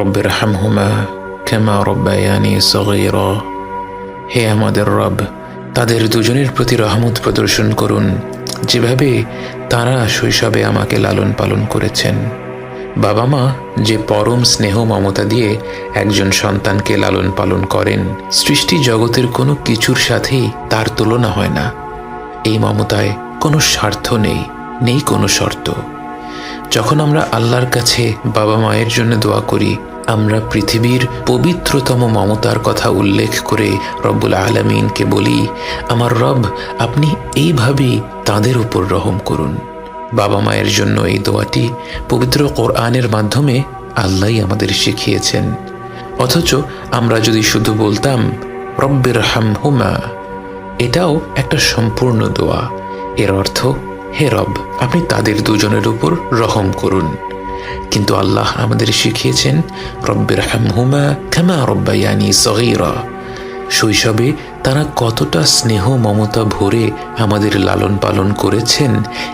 রব্বিরহামহুমা কামা রব্বায়ানি সগীরা। হে আমাদের রব, তাদের দুজনের প্রতি রহমত প্রদর্শন করুন, যেভাবে তারা শৈশবে আমাকে লালন পালন করেছেন। বাবা মা যে পরম স্নেহ মমতা দিয়ে একজন সন্তানকে লালন পালন করেন, সৃষ্টি জগতের কোনো কিছুর সাথেই তার তুলনা হয় না। এই মমতায় কোনো স্বার্থ নেই, নেই কোনো শর্ত। যখন আমরা আল্লাহর কাছে বাবা মায়ের জন্য দোয়া করি, আমরা পৃথিবীর পবিত্রতম মমতার কথা উল্লেখ করে রব্বুল আলামিনকে বলি, আমার রব, আপনি এইভাবেই তাদের উপর রহম করুন। বাবা মায়ের জন্য এই দোয়াটি পবিত্র কোরআনের মাধ্যমে আল্লাহই আমাদের শিখিয়েছেন। অথচ আমরা যদি শুধু বলতাম রব্বিরহামহুমা, এটাও একটা সম্পূর্ণ দোয়া। এর অর্থ, হে রব, আপনি তাদের দুজনের উপর রহম করুন। কিন্তু আল্লাহ আমাদের শিখিয়েছেন রব্বিরহামহুমা কামা রব্বায়ানি সগীরা। শৈশবে তারা কতটা স্নেহ মমতা ভরে আমাদের লালন পালন করেছেন,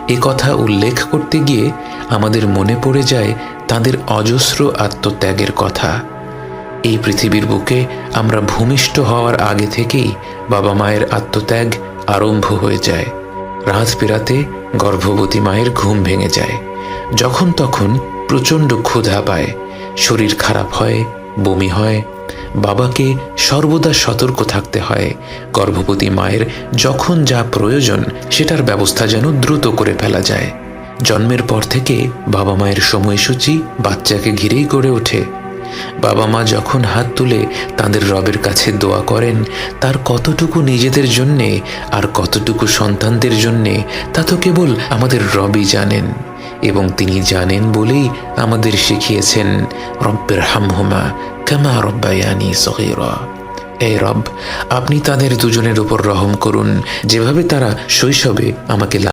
এ কথা উল্লেখ করতে গিয়ে আমাদের মনে পড়ে যায় তাদের অজস্র আত্মত্যাগের কথা। এই পৃথিবীর বুকে আমরা ভূমিষ্ঠ হওয়ার আগে থেকেই বাবা মায়ের আত্মত্যাগ আরম্ভ হয়ে যায়। রাত পেরাতে গর্ভবতী মায়ের ঘুম ভেঙে যায়, যখন তখন প্রচণ্ড ক্ষুধা পায়, শরীর খারাপ হয়, বমি হয়। বাবাকে সর্বদা সতর্ক থাকতে হয়, গর্ভবতী মায়ের যখন যা প্রয়োজন সেটার ব্যবস্থা যেন দ্রুত করে ফেলা যায়। জন্মের পর থেকে বাবা মায়ের সময়সূচি বাচ্চাকে ঘিরেই গড়ে ওঠে। বাবা মা যখন হাত তুলে তাদের রবের কাছে দোয়া করেন, তার কতটুকু নিজেদের জন্যে আর কতটুকু সন্তানদের জন্যে তা তো কেবল আমাদের রবই জানেন। এবং তিনি জানেন বলেই আমাদের শিখিয়েছেন রব্বিরহামহুমা কামা রব্বায়ানি সগীরা। এই রব, আপনি তাদের দুজনের উপর রহম করুন, যেভাবে তারা শৈশবে আমাকে